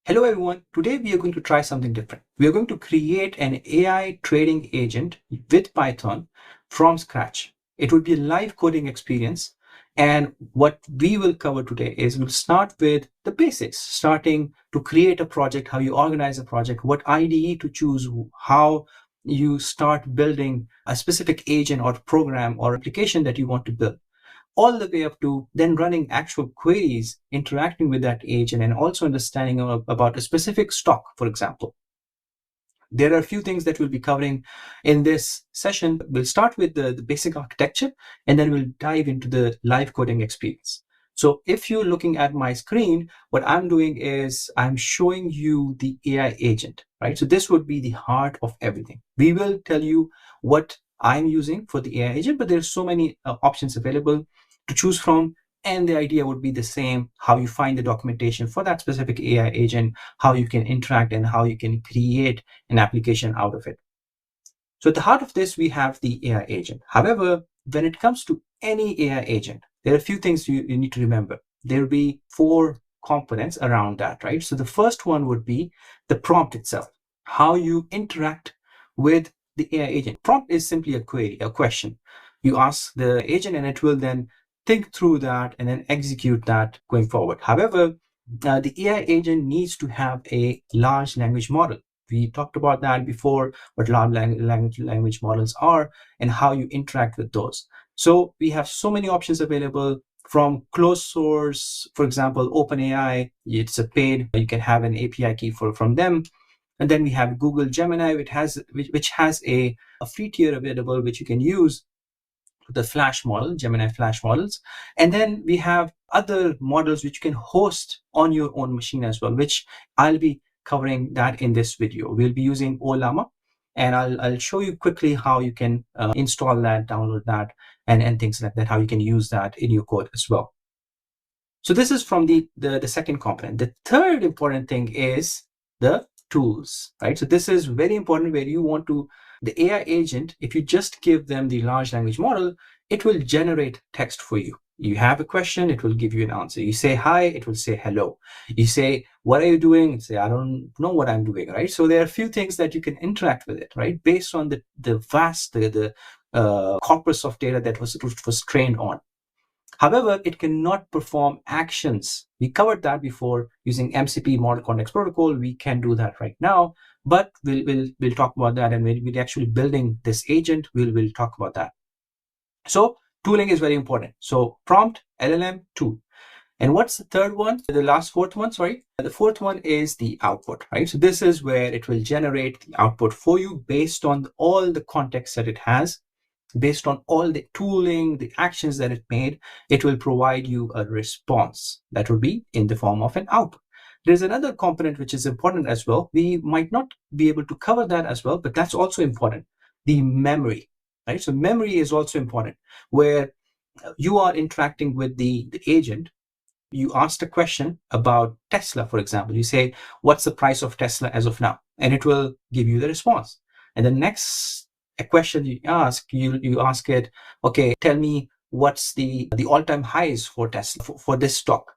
Hello everyone, today we are going to try something different. We are going to create an AI trading agent with Python from scratch. It will be a live coding experience, and what we will cover today is we'll start with the basics, starting to create a project, how you organize a project, what IDE to choose, how you start building a specific agent or program or application that you want to build, all the way up to then running actual queries, interacting with that agent, and also understanding about a specific stock, for example. There are a few things that we'll be covering in this session. We'll start with the basic architecture, and then we'll dive into the live coding experience. So if you're looking at my screen, what I'm doing is I'm showing you the AI agent, right? So this would be the heart of everything. We will tell you what I'm using for the AI agent, but there's so many options available to choose from. And the idea would be the same, how you find the documentation for that specific AI agent, how you can interact, and how you can create an application out of it. So at the heart of this, we have the AI agent. However, when it comes to any AI agent, there are a few things you need to remember. There will be 4 components around that, right? So the first one would be the prompt itself, how you interact with the AI agent. Prompt is simply a query, a question. You ask the agent and it will then think through that and then execute that going forward. However, the AI agent needs to have a large language model. We talked about that before, what large language models are and how you interact with those. So we have so many options available, from closed source, for example, OpenAI. It's a paid, you can have an API key from them. And then we have Google Gemini, which has a free tier available, which you can use, the Flash model, Gemini Flash models. And then we have other models which you can host on your own machine as well, which I'll be covering that in this video. We'll be using Up Ollama, and I'll show you quickly how you can install that, download that, and things like that, how you can use that in your code as well. So this is from the second component. The third important thing is the tools, right? So this is very important, where you want to, the AI agent, if you just give them the large language model, it will generate text for you. You have a question, it will give you an answer. You say hi, it will say hello. You say, what are you doing? It say, I don't know what I'm doing, right? So there are a few things that you can interact with it, right? Based on the vast, corpus of data that was trained on. However, it cannot perform actions. We covered that before using MCP Model Context Protocol. We can do that right now, but we'll talk about that. And when we're actually building this agent, we'll talk about that. So tooling is very important. So prompt, LLM, tool. And what's the third one? Fourth one, sorry. The fourth one is the output, right? So this is where it will generate the output for you based on all the context that it has. Based on all the tooling, the actions that it made, it will provide you a response that will be in the form of an output. There's another component which is important as well. We might not be able to cover that as well, but that's also important. The memory, right? So memory is also important, where you are interacting with the agent. You asked a question about Tesla, for example. You say, what's the price of Tesla as of now? And it will give you the response. And the next a question you ask, you ask it, okay, tell me what's the all-time highs for Tesla for this stock.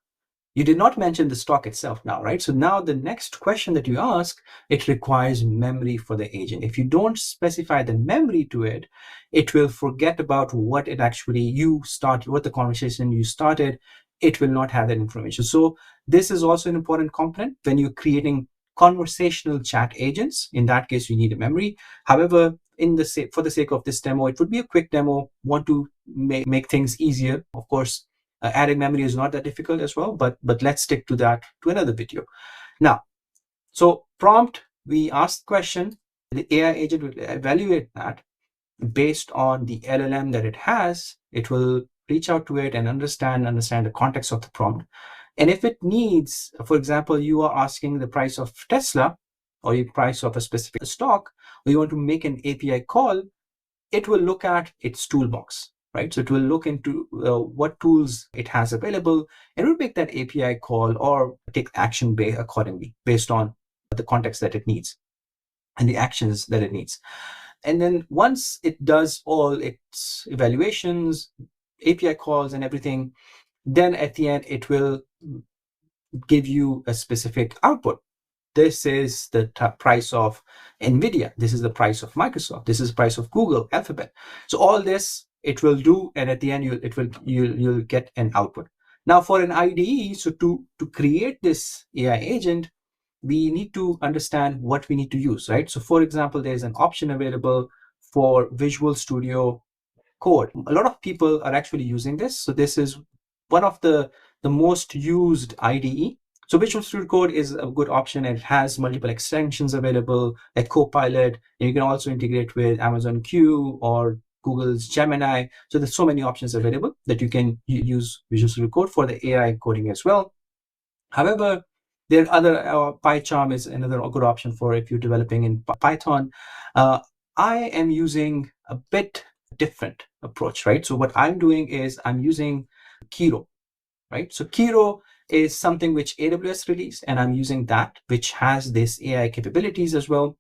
You did not mention the stock itself now, right? So now the next question that you ask, it requires memory for the agent. If you don't specify the memory to it, it will forget about what it actually what the conversation you started. It will not have that information. So this is also an important component when you're creating conversational chat agents. In that case, you need a memory. However, for the sake of this demo, it would be a quick demo. Want to make things easier. Of course, adding memory is not that difficult as well, but let's stick to that to another video. Now, so prompt, we ask the question, the AI agent will evaluate that based on the LLM that it has. It will reach out to it and understand the context of the prompt. And if it needs, for example, you are asking the price of Tesla or the price of a specific stock, or you want to make an API call, it will look at its toolbox, right? So it will look into what tools it has available, and it will make that API call or take action accordingly based on the context that it needs and the actions that it needs. And then once it does all its evaluations, API calls and everything, then at the end, it will give you a specific output. this is the price of NVIDIA. This is the price of Microsoft. This is the price of Google, Alphabet. So all this it will do, and at the end you'll get an output. Now for an IDE, so to create this AI agent, we need to understand what we need to use, right? So for example, there's an option available for Visual Studio Code. A lot of people are actually using this. So this is one of the most used IDE. So Visual Studio Code is a good option. It has multiple extensions available, like Copilot, and you can also integrate with Amazon Q or Google's Gemini. So there's so many options available that you can use Visual Studio Code for the AI coding as well. However, there are other, PyCharm is another good option for if you're developing in Python. I am using a bit different approach, right? So what I'm doing is I'm using Kiro, right? So Kiro is something which AWS released, and I'm using that, which has this AI capabilities as well.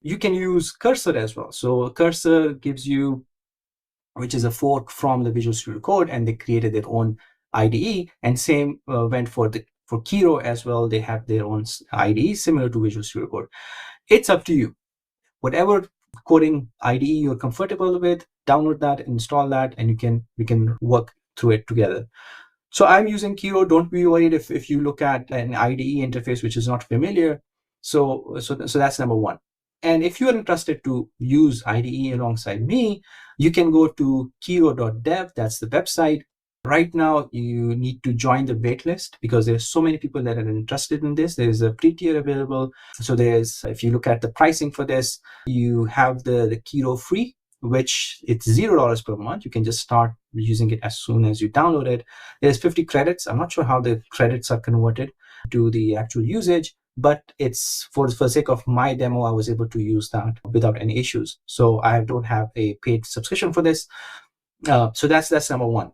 You can use Cursor as well. So Cursor gives you, which is a fork from the Visual Studio Code, and they created their own IDE, and same went for Kiro as well. They have their own IDE similar to Visual Studio Code. It's up to you. Whatever coding IDE you're comfortable with, download that, install that, and we can work through it together. So I'm using Kiro. Don't be worried if you look at an IDE interface which is not familiar. So that's number one. And if you are interested to use IDE alongside me, you can go to kiro.dev. That's the website. Right now, you need to join the waitlist because there's so many people that are interested in this. There's a pre-tier available. So if you look at the pricing for this, you have the Kiro free, which it's $0 per month. You can just start using it as soon as you download it. There's 50 credits. I'm not sure how the credits are converted to the actual usage, but it's for the sake of my demo, I was able to use that without any issues. So I don't have a paid subscription for this. So that's number one.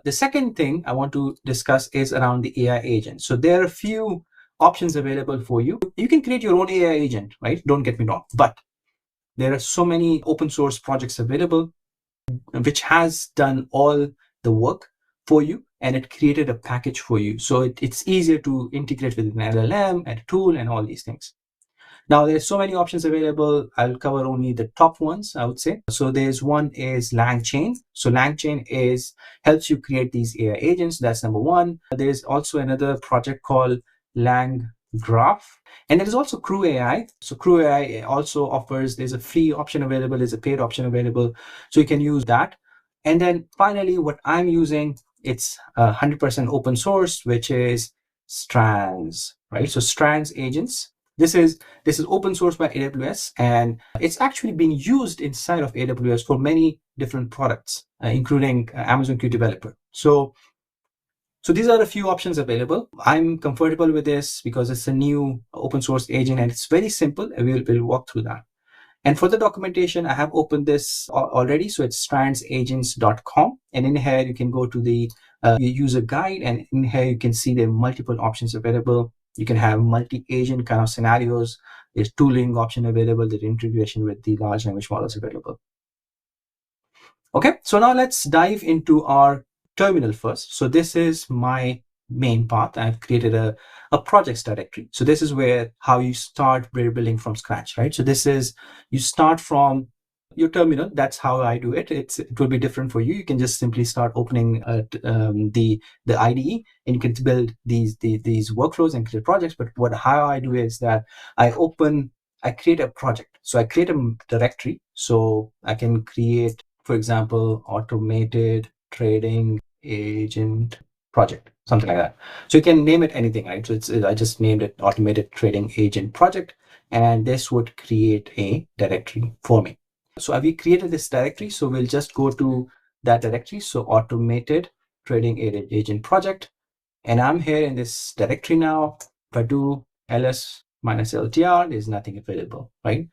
The second thing I want to discuss is around the AI agent. So there are a few options available for you. You can create your own AI agent, right? Don't get me wrong, but there are so many open source projects available which has done all the work for you, and it created a package for you. So it's easier to integrate with an LLM and a tool and all these things. Now there's so many options available. I'll cover only the top ones, I would say. So there's one is LangChain. So LangChain helps you create these AI agents. That's number one. There's also another project called LangGraph. And there's also CrewAI. So CrewAI also offers, there's a free option available, there's a paid option available. So you can use that. And then finally, what I'm using, it's 100% open source, which is Strands, right? So Strands Agents. This is open source by AWS, and it's actually being used inside of AWS for many different products, including Amazon Q Developer. So these are a few options available. I'm comfortable with this because it's a new open source agent and it's very simple. We'll walk through that. And for the documentation, I have opened this already. So it's strandsagents.com. And in here, you can go to the user guide. And in here, you can see there are multiple options available. You can have multi-agent kind of scenarios. There's tooling option available. There's integration with the large language models available. Okay, so now let's dive into our terminal first. So this is my main path. I've created a projects directory. So this is how you start building from scratch, right? So this is, you start from your terminal. That's how I do it. It will be different for you. You can just simply start opening the IDE, and you can build these workflows and create projects. But how I do is that I create a project. So I create a directory. So I can create, for example, automated trading agent project, something like that. So you can name it anything, right? So I just named it automated trading agent project, and this would create a directory for me. So we created this directory. So we'll just go to that directory. So automated trading agent project, and I'm here in this directory now. If I do ls-ltr, there's nothing available, right?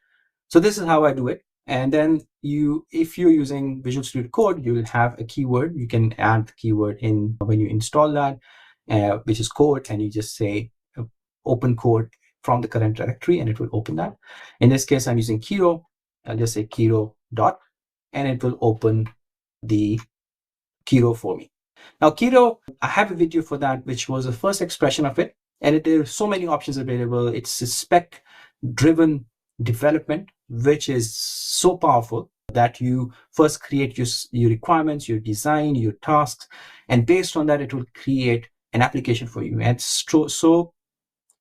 So this is how I do it. And then if you're using Visual Studio Code, you will have a keyword. You can add the keyword in when you install that, which is code, and you just say open code from the current directory, and it will open that. In this case, I'm using Kiro. I'll just say Kiro dot, and it will open the Kiro for me. Now, Kiro, I have a video for that, which was the first expression of it. And there are so many options available. It's a spec-driven development, which is so powerful that you first create your requirements, your design, your tasks, and based on that, it will create an application for you. And so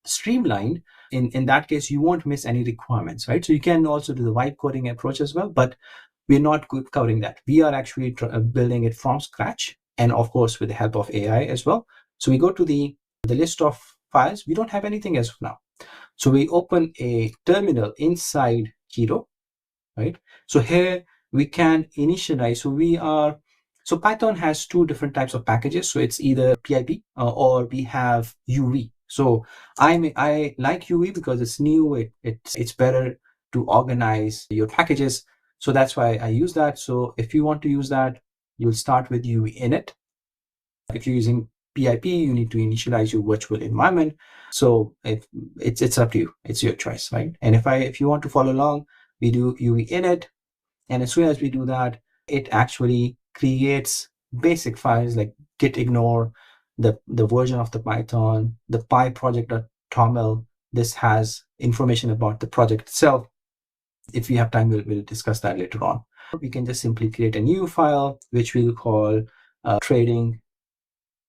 streamlined. In that case, you won't miss any requirements, right? So you can also do the vibe coding approach as well, but we're not covering that. We are actually building it from scratch, and of course with the help of AI as well. So we go to the list of files. We don't have anything as of now. So we open a terminal inside Kiro, right? So here we can initialize. So Python has two different types of packages. So it's either PIP or we have UV. So I like UV because it's new. It's better to organize your packages. So that's why I use that. So if you want to use that, you'll start with UV init. If you're using PIP, you need to initialize your virtual environment. So it's up to you. It's your choice, right? And if you want to follow along, we do UV init. And as soon as we do that, it actually creates basic files like git ignore, the version of the Python, the pyproject.toml. This has information about the project itself. If we have time, we'll discuss that later on. We can just simply create a new file, which we'll call trading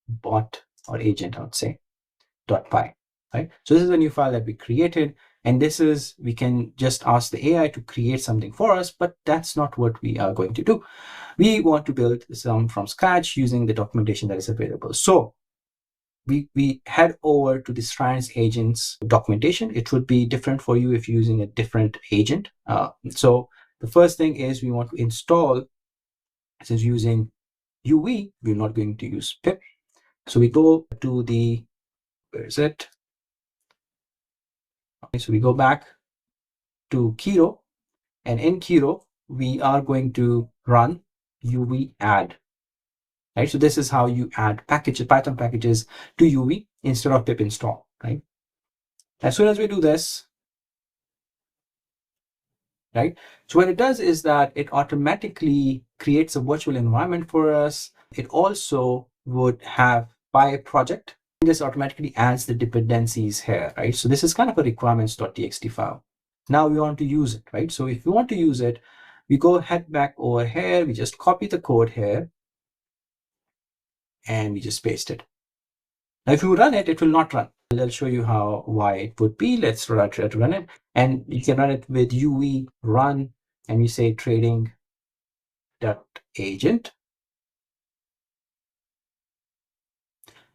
bot or agent, I would say, .py, right? So this is a new file that we created. And we can just ask the AI to create something for us, but that's not what we are going to do. We want to build some from scratch using the documentation that is available. So we head over to the Strands Agent's documentation. It would be different for you if you're using a different agent. So the first thing is we want to install, since using UV, we're not going to use pip. So we go to where is it? Okay, so we go back to Kiro, and in Kiro, we are going to run UV add. Right, so this is how you add Python packages to UV instead of pip install. Right, as soon as we do this, right, so what it does is that it automatically creates a virtual environment for us. It also would have PyProject. This automatically adds the dependencies here, right? So this is kind of a requirements.txt file. Now we want to use it, right? So if we want to use it, we head back over here, we just copy the code here, and we just paste it. Now, if you run it, it will not run. I'll show you why it would be. Let's try to run it. And you can run it with UV run, and you say trading.agent.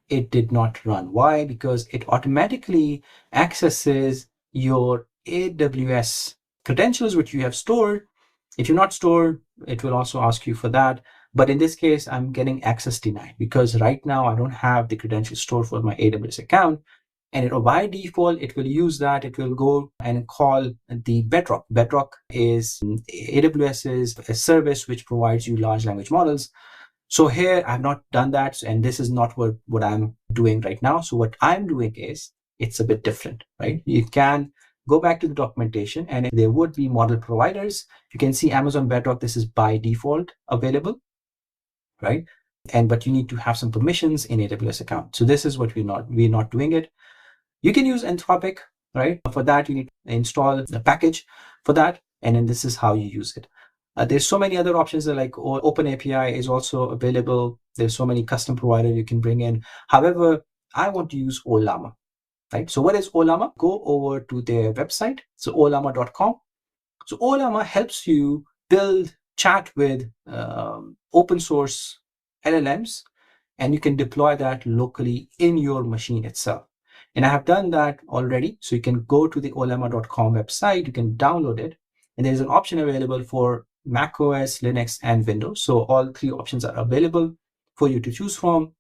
It did not run. Why? Because it automatically accesses your AWS credentials, which you have stored. If you're not stored, it will also ask you for that. But in this case, I'm getting access denied because right now I don't have the credentials stored for my AWS account. And by default, it will use that. It will go and call the Bedrock. Bedrock is AWS's a service which provides you large language models. So here I've not done that, and this is not what I'm doing right now. So what I'm doing is it's a bit different, right? You can go back to the documentation, and there would be model providers. You can see Amazon Bedrock. This is by default available, right? But you need to have some permissions in AWS account. So this is what we're not doing it. You can use Anthropic, right? For that, you need to install the package for that, and then this is how you use it. There's so many other options that like Open API is also available. There's so many custom providers you can bring in. However, I want to use Ollama, right? So what is Ollama? Go over to their website. So ollama.com. So Ollama helps you chat with open source LLMs, and you can deploy that locally in your machine itself. And I have done that already. So you can go to the ollama.com website, you can download it, and there's an option available for macOS, Linux, and Windows. So all three options are available for you to choose from.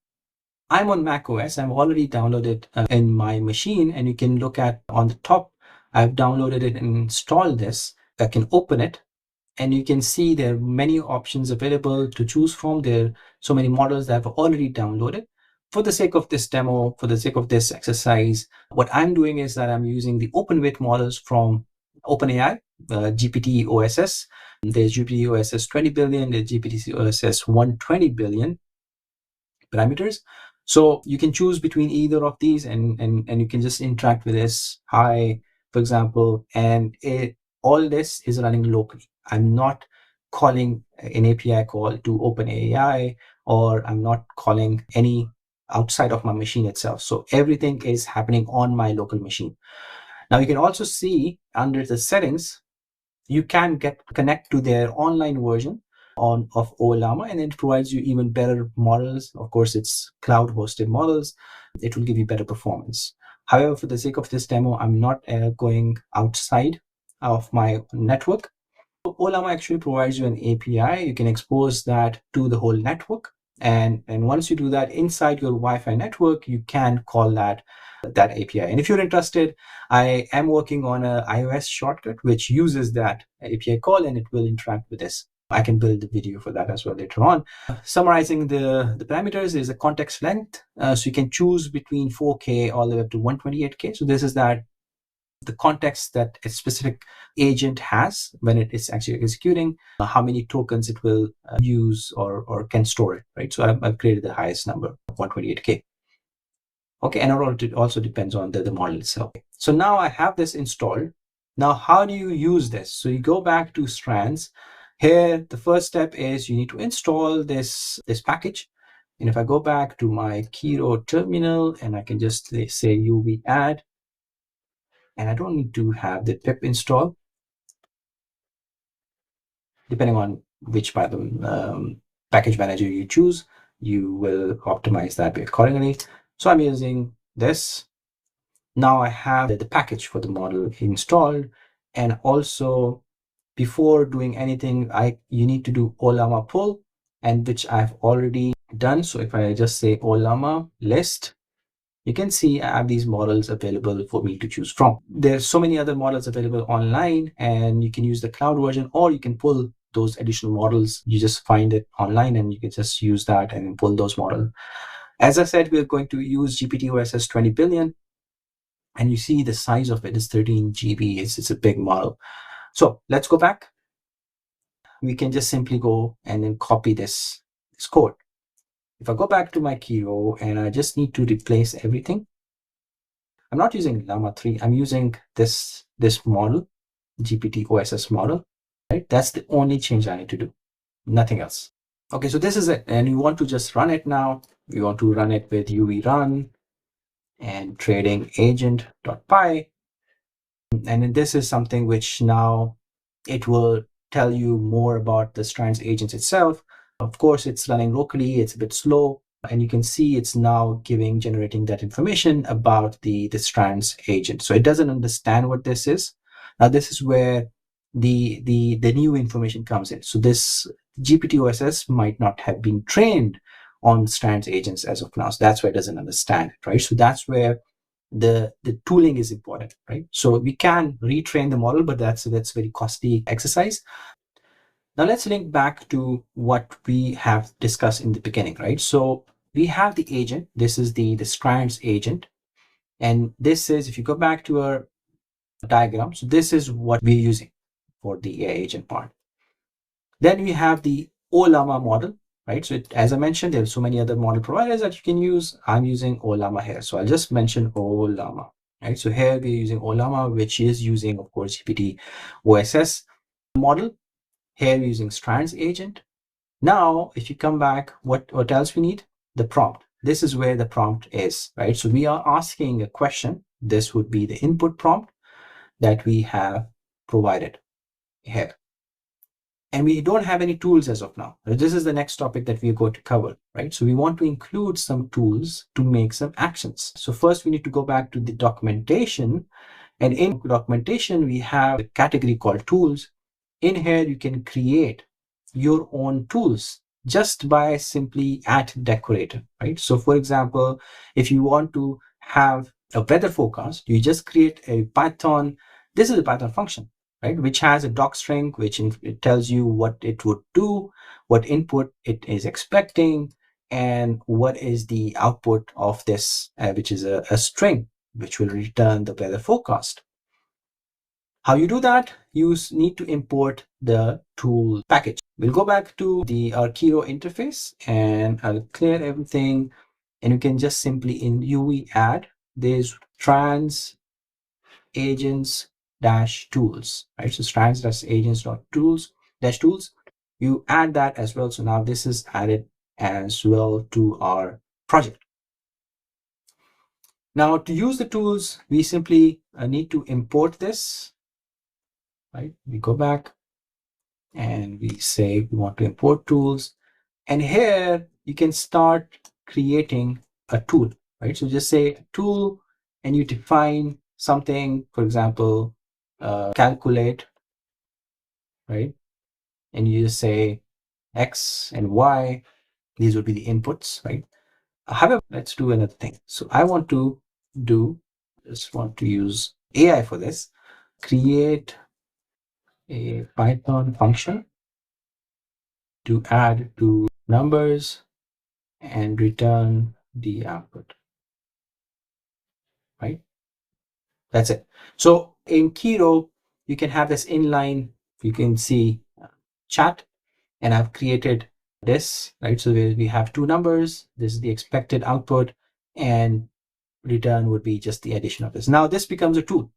I'm on macOS. I've already downloaded in my machine, and you can look at on the top, I've downloaded it and installed this. I can open it, and you can see there are many options available to choose from. There are so many models that I've already downloaded. For the sake of this demo, for the sake of this exercise, what I'm doing is that I'm using the open weight models from OpenAI, GPT-OSS. There's GPT-OSS 20 billion, there's GPT-OSS 120 billion parameters. So you can choose between either of these, and you can just interact with this. Hi, for example, and all this is running locally. I'm not calling an API call to OpenAI, or I'm not calling any outside of my machine itself. So everything is happening on my local machine. Now you can also see under the settings, you can connect to their online version of Ollama, and it provides you even better models. Of course, it's cloud hosted models. It will give you better performance. However, for the sake of this demo, I'm not going outside of my network. Ollama actually provides you an API. You can expose that to the whole network. And once you do that inside your Wi-Fi network, you can call that API. And if you're interested, I am working on an iOS shortcut which uses that API call, and it will interact with this. I can build the video for that as well later on. Summarizing the parameters is a context length. So you can choose between 4K all the way up to 128K. So this is the context that a specific agent has when it is actually executing, how many tokens it will use or can store it, right? So I've created the highest number, 128K. Okay, and it also depends on the model itself. So now I have this installed. Now, how do you use this? So you go back to Strands. Here, the first step is you need to install this package. And if I go back to my Kiro terminal, and I can just say UV add, and I don't need to have the pip install. Depending on which Python package manager you choose, you will optimize that accordingly. So I'm using this. Now I have the package for the model installed, and also before doing anything, you need to do Ollama pull, and which I've already done. So if I just say Ollama list, you can see I have these models available for me to choose from. There's so many other models available online, and you can use the cloud version, or you can pull those additional models. You just find it online and you can just use that and pull those models. As I said, we're going to use GPT-OSS 20 billion, and you see the size of it is 13 GB. It's a big model. So let's go back. We can just simply go and then copy this code. If I go back to my Kiro and I just need to replace everything, I'm not using Llama 3. I'm using this model, GPT-OSS model, right? That's the only change I need to do, nothing else. Okay, so this is it. And you want to just run it now. We want to run it with UV run and trading agent.py. And then this is something which now it will tell you more about the Strands agents itself. Of course, it's running locally. It's a bit slow. And you can see it's now generating that information about the Strands agent. So it doesn't understand what this is. Now, this is where the new information comes in. So this GPT-OSS might not have been trained on Strands agents as of now. So that's why it doesn't understand it, right? So that's where the tooling is important, right? So we can retrain the model, but that's very costly exercise. Now let's link back to what we have discussed in the beginning, right? So we have the agent. This is the Strands agent. And this is, if you go back to our diagram, so this is what we're using for the AI agent part. Then we have the Ollama model, right? So as I mentioned, there are so many other model providers that you can use. I'm using Ollama here. So I'll just mention Ollama, right? So here we're using Ollama, which is using, of course, GPT-OSS model. Here we're using Strands agent. Now, if you come back, what else we need? The prompt. This is where the prompt is, right? So we are asking a question. This would be the input prompt that we have provided here. And we don't have any tools as of now. This is the next topic that we're going to cover, right? So we want to include some tools to make some actions. So first we need to go back to the documentation. And in documentation, we have a category called tools. In here, you can create your own tools just by simply add decorator, right? So for example, if you want to have a weather forecast, you just create a Python. This is a Python function, right? Which has a doc string, which it tells you what it would do, what input it is expecting, and what is the output of this, which is a string, which will return the weather forecast. How you do that? You need to import the tool package. We'll go back to our Kiro interface, and I'll clear everything. and you can just simply in UE add, there's Strands Agents dash tools, right? So Strands dash agents dot tools dash tools. You add that as well. So now this is added as well to our project. Now to use the tools, we simply need to import this, right? We go back and we say we want to import tools. And here you can start creating a tool, right? So just say tool and you define something, for example, calculate, right? And you just say X and Y, these would be the inputs, right? However, let's do another thing. So I want to just want to use AI for this, create a Python function to add two numbers and return the output, right? That's it. So in Kiro, you can have this inline, you can see chat, and I've created this, right? So we have two numbers, this is the expected output, and return would be just the addition of this. Now this becomes a tool.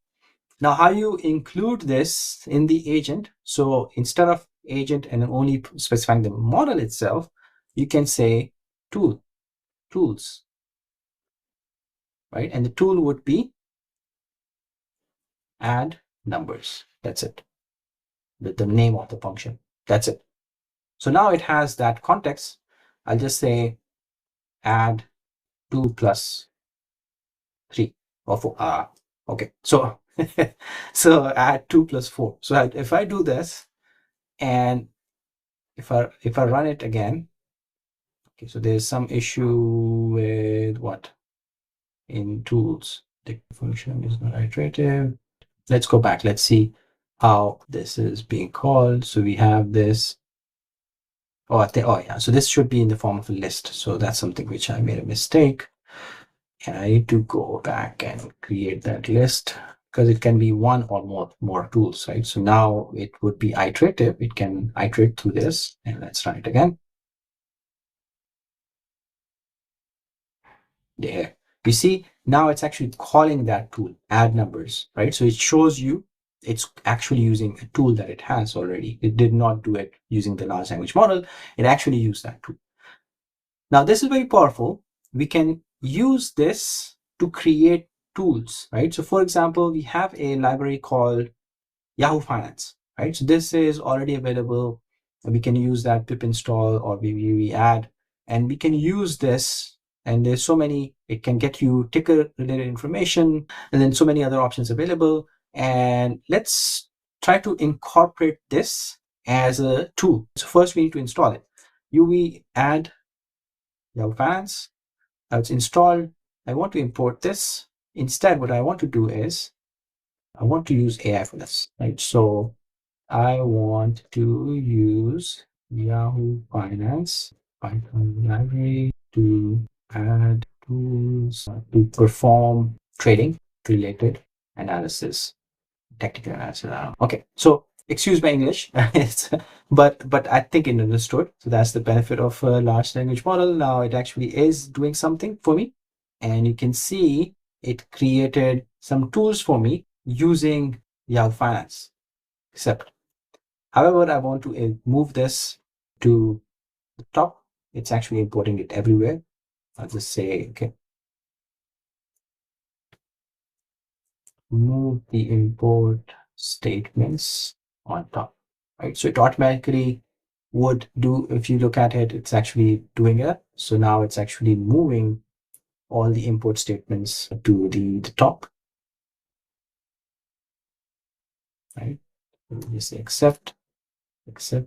Now how you include this in the agent, so instead of agent and only specifying the model itself, you can say tools, right? And the tool would be add numbers. That's it. The name of the function. That's it. So now it has that context. I'll just say add 2 plus 3 or 4. Okay. So so add 2 plus 4. So if I do this and if I run it again, okay, so there's some issue with what in tools. The function is not iterative. Let's go back. Let's see how this is being called. So we have this. Oh yeah. So this should be in the form of a list. So that's something which I made a mistake. And I need to go back and create that list because it can be one or more tools, right? So now it would be iterative. It can iterate through this. And let's run it again. There. You see, now it's actually calling that tool, add numbers, right? So it shows you it's actually using a tool that it has already. It did not do it using the large language model. It actually used that tool. Now, this is very powerful. We can use this to create tools, right? So for example, we have a library called Yahoo Finance, right? So this is already available. We can use that pip install or we add, and we can use this. And there's so many, it can get you ticker related information, and then so many other options available. And let's try to incorporate this as a tool. So first we need to install it. We add Yahoo Finance. Now it's installed. I want to import this. Instead, what I want to do is I want to use AI for this, right? So I want to use Yahoo Finance Python library to add tools to perform trading related analysis, technical analysis. Okay, so excuse my English, but I think it understood. So that's the benefit of a large language model. Now it actually is doing something for me, and you can see it created some tools for me using Yahoo Finance. Except, however, I want to move this to the top. It's actually importing it everywhere. I'll just say, okay, move the import statements on top, right? So it automatically would do, if you look at it, it's actually doing it. So now it's actually moving all the import statements to the top, right? You say accept. Okay.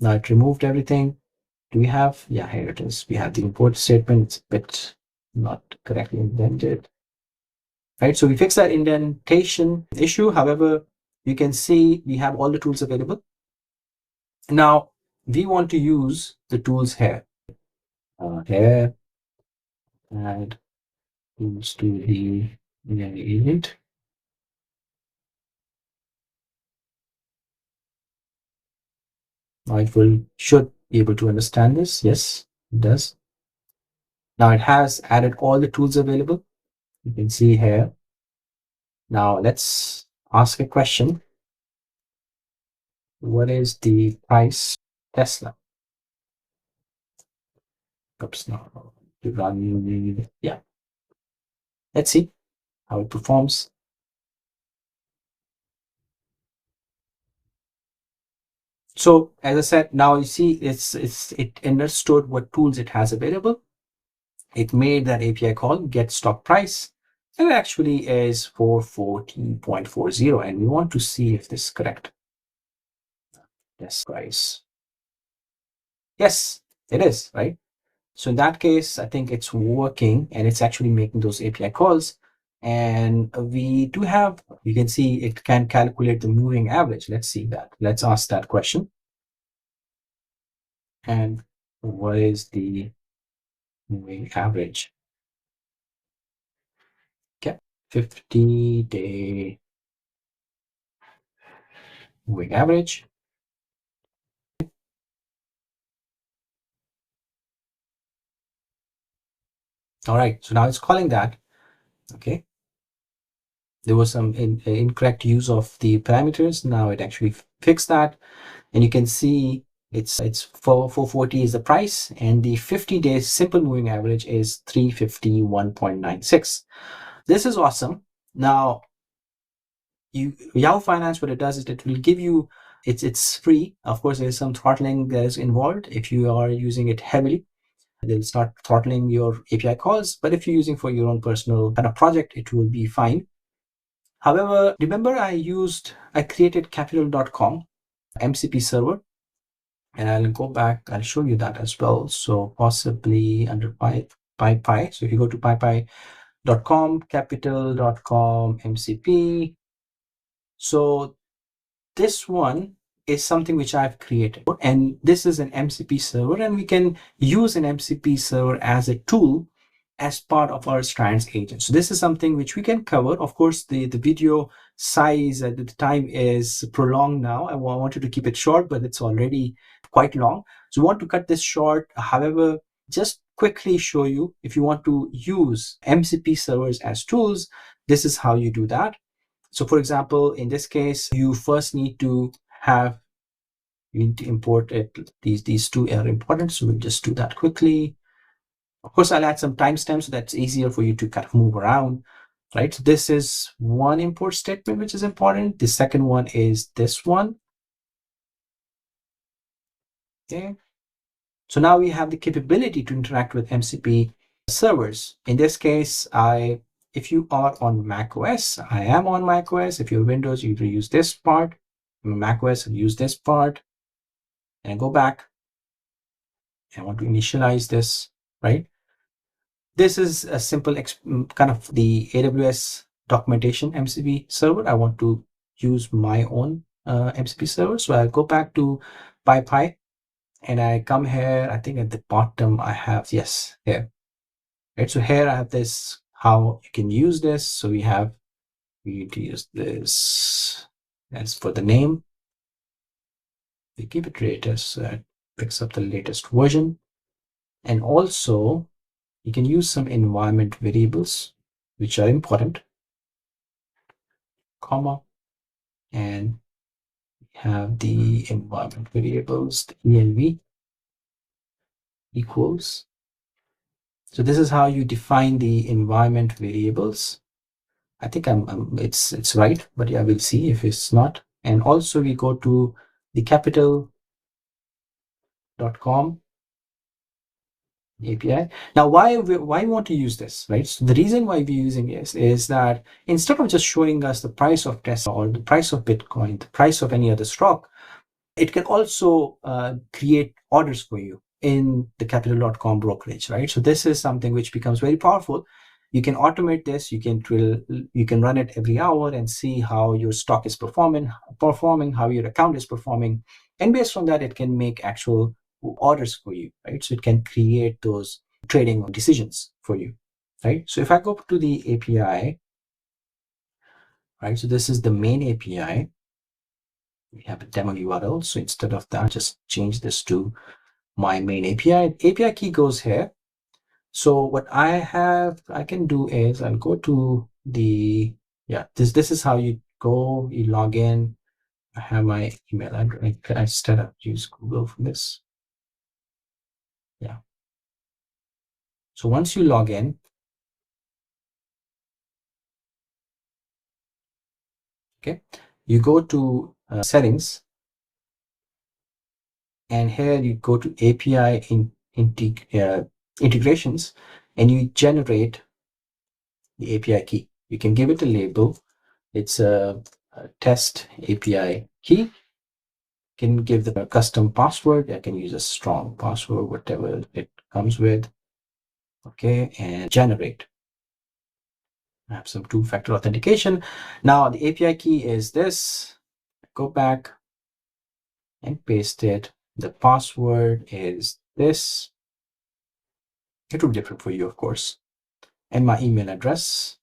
Now it removed everything. Do we have, yeah, here it is. We have the import statement. It's a bit not correctly indented. Right, so we fixed that indentation issue. However, you can see we have all the tools available. Now, we want to use the tools here. Here, add tools to the agent. Now it should able to understand this? Yes, it does. Now it has added all the tools available. You can see here. Now let's ask a question. What is the price Tesla? Oops, no. To run, yeah. Let's see how it performs. So as I said, now you see it understood what tools it has available. It made that API call get stock price. And it actually is 414.40. And we want to see if this is correct. Yes, price. Yes, it is, right? So in that case, I think it's working and it's actually making those API calls. And we do have, you can see it can calculate the moving average. Let's see that. Let's ask that question. And what is the moving average? Okay, 50-day moving average. All right, so now it's calling that. Okay, there was some incorrect use of the parameters. Now it actually fixed that, and you can see it's 440 is the price, and the 50-day simple moving average is 351.96. This is awesome. Now, Yahoo Finance, what it does is it will give you, it's free. Of course, there's some throttling that is involved. If you are using it heavily, they'll start throttling your API calls. But if you're using for your own personal kind of project, it will be fine. However, remember I created capital.com MCP server, and I'll go back, I'll show you that as well. So possibly under PyPy. So if you go to pypy.com, capital.com MCP. So this one is something which I've created, and this is an MCP server, and we can use an MCP server as a tool as part of our Strands agent. So this is something which we can cover. Of course, the video size at the time is prolonged now. I wanted to keep it short, but it's already quite long. So we want to cut this short. However, just quickly show you, if you want to use MCP servers as tools, this is how you do that. So for example, in this case, you first need to import it. These two are important. So we'll just do that quickly. Of course, I'll add some timestamps so that's easier for you to kind of move around, right? So this is one import statement, which is important. The second one is this one. Okay. So now we have the capability to interact with MCP servers. In this case, if you are on macOS, I am on macOS. If you're Windows, you use this part. macOS, I'll use this part. And I go back. I want to initialize this, right? This is a simple kind of the AWS documentation MCP server. I want to use my own MCP server. So I'll go back to PyPy and I come here. I think at the bottom I have, yes, here. Right. So here I have this, how you can use this. So we need to use this as for the name. We keep it latest, so it picks up the latest version. And also you can use some environment variables, which are important, comma, and we have the environment variables, the env equals. So this is how you define the environment variables. I think it's right, but yeah, we'll see if it's not. And also we go to the capital.com API. Now, why we want to use this, right? So the reason why we're using this is that instead of just showing us the price of Tesla or the price of Bitcoin, the price of any other stock, it can also create orders for you in the capital.com brokerage, right? So this is something which becomes very powerful. You can automate this. You can run it every hour and see how your stock is performing, how your account is performing, and based on that, it can make actual orders for you, right? So it can create those trading decisions for you, right? So if I go to the API, right? So this is the main API. We have a demo URL. So instead of that, just change this to my main API. API key goes here. So what I can do is I'll go to the, this is how you go, you log in. I have my email address. I instead of use Google for this. Yeah. So once you log in, okay, you go to settings, and here you go to API integrations, and you generate the API key. You can give it a label. It's a test API key. You can give the custom password. I can use a strong password, whatever it comes with. Okay, and generate. I have some two-factor authentication. Now the API key is this. Go back and paste it. The password is this. It will be different for you, of course. And my email address.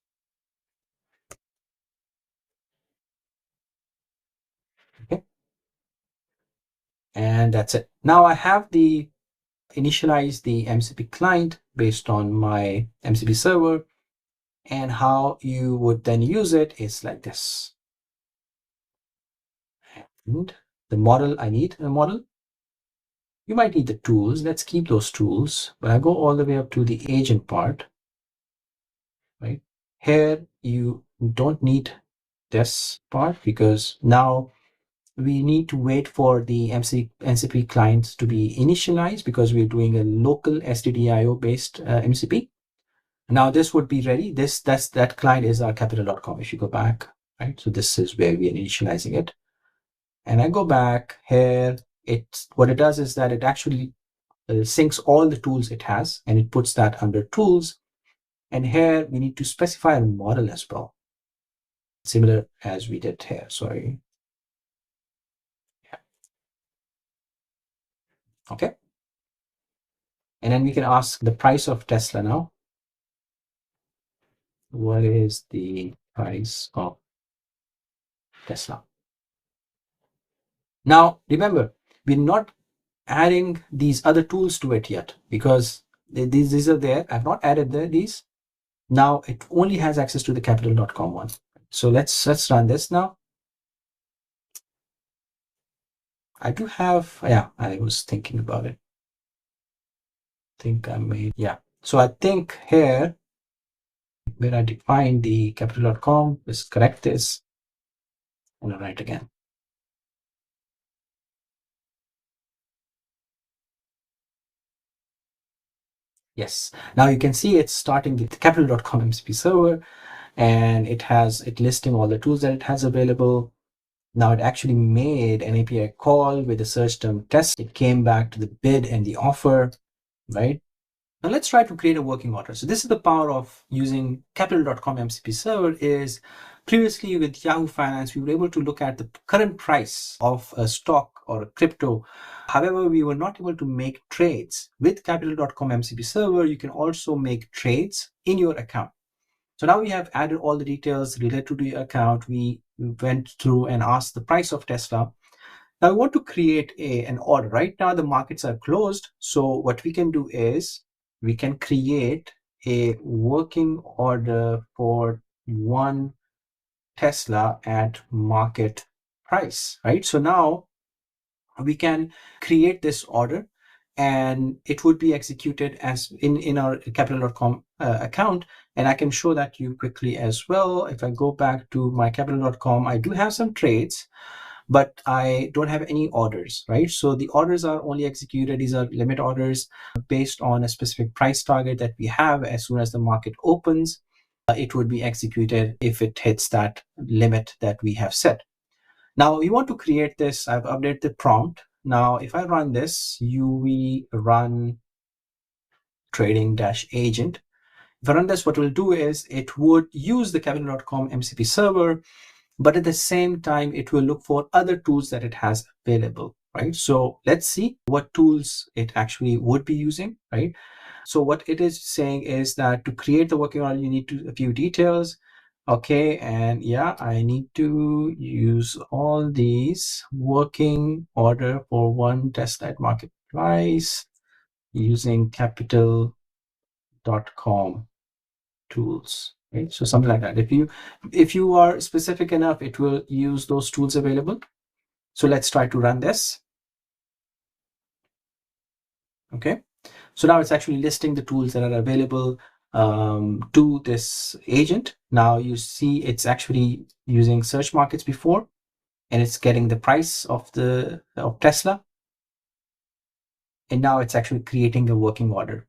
Okay. And that's it. Now I have the initialize the MCP client based on my MCP server, and how you would then use it is like this. And the model, I need a model. You might need the tools. Let's keep those tools, but I go all the way up to the agent part, right? Here, you don't need this part because now we need to wait for the MCP clients to be initialized because we're doing a local STDIO based MCP. Now this would be ready. That client is our capital.com. If you go back, right? So this is where we are initializing it. And I go back here. What it does is that it actually syncs all the tools it has, and it puts that under tools. And here we need to specify a model as well, similar as we did here. Sorry. Yeah. Okay. And then we can ask the price of Tesla now. What is the price of Tesla? Now, remember, we're not adding these other tools to it yet because these are there. I've not added these. Now it only has access to the capital.com one. So let's run this now. I do have, yeah, I was thinking about it. I think I made, yeah. So I think here where I define the capital.com, let's correct this and I'll write again. Yes. Now you can see it's starting with the capital.com MCP server, and it listing all the tools that it has available. Now it actually made an API call with the search term test. It came back to the bid and the offer, right? Now let's try to create a working order. So this is the power of using capital.com MCP server is previously with Yahoo Finance, we were able to look at the current price of a stock or a crypto. However, we were not able to make trades. With capital.com MCP server, you can also make trades in your account. So now we have added all the details related to the account. We went through and asked the price of Tesla. Now we want to create an order. Right now the markets are closed. So what we can do is we can create a working order for one Tesla at market price, right? So now we can create this order and it would be executed as in our capital.com account. And I can show that to you quickly as well. If I go back to my capital.com, I do have some trades, but I don't have any orders, right? So the orders are only executed. These are limit orders based on a specific price target that we have. As soon as the market opens, it would be executed if it hits that limit that we have set. Now we want to create this. I've updated the prompt. Now, if I run this, UV run trading-agent. If I run this, what it will do is it would use the capital.com MCP server, but at the same time, it will look for other tools that it has available, right? So let's see what tools it actually would be using, right? So what it is saying is that to create the working order, you need a few details. Okay, and yeah, I need to use all these working order for one test at market price using capital.com tools, right? So something like that. If you are specific enough, it will use those tools available. So let's try to run this. Okay, so now it's actually listing the tools that are available to this agent. Now you see it's actually using search markets before, and it's getting the price of Tesla, and now it's actually creating a working order.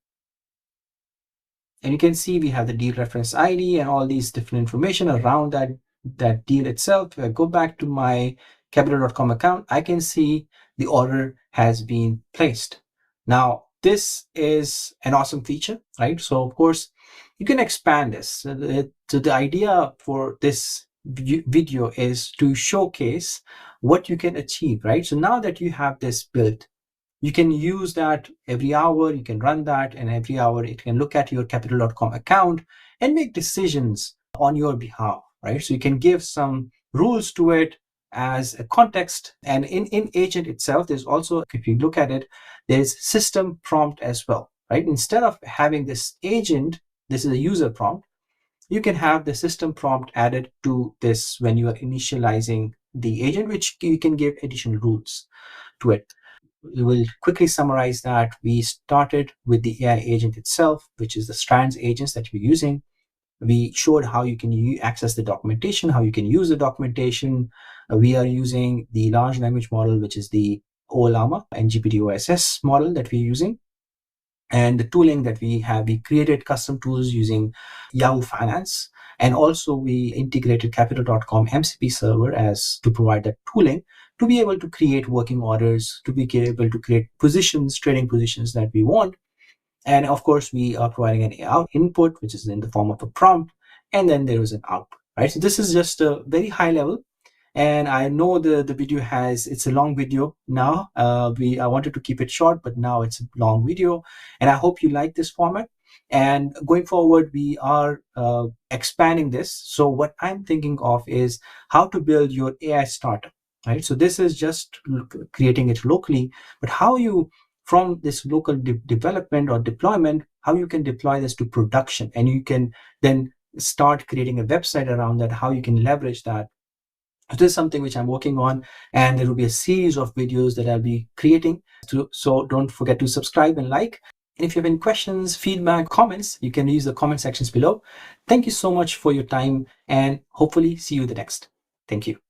And you can see we have the deal reference ID and all these different information around that deal itself. If I go back to my capital.com account, I can see the order has been placed. Now, this is an awesome feature, right? So of course, you can expand this. So the idea for this video is to showcase what you can achieve, right? So now that you have this built, you can use that every hour. You can run that, and every hour it can look at your capital.com account and make decisions on your behalf, right? So you can give some rules to it as a context. And in agent itself, there's also, if you look at it, there's system prompt as well, right? Instead of having this agent, this is a user prompt, you can have the system prompt added to this when you are initializing the agent, which you can give additional rules to it. We will quickly summarize that. We started with the AI agent itself, which is the Strands agents that we're using. We showed how you can access the documentation, how you can use the documentation. We are using the large language model, which is the Ollama and GPT-OSS model that we're using. And the tooling that we have, we created custom tools using Yahoo Finance. And also we integrated capital.com MCP server as to provide that tooling to be able to create working orders, to be able to create positions, trading positions that we want. And of course, we are providing an out input, which is in the form of a prompt, and then there is an output, right? So this is just a very high level. And I know the video it's a long video now. I wanted to keep it short, but now it's a long video. And I hope you like this format. And going forward, we are expanding this. So what I'm thinking of is how to build your AI startup, right? So this is just creating it locally, but how you, from this local development or deployment, how you can deploy this to production. And you can then start creating a website around that, how you can leverage that. This is something which I'm working on, and there will be a series of videos that I'll be creating. So don't forget to subscribe and like. And if you have any questions, feedback, comments, you can use the comment sections below. Thank you so much for your time, and hopefully see you the next. Thank you.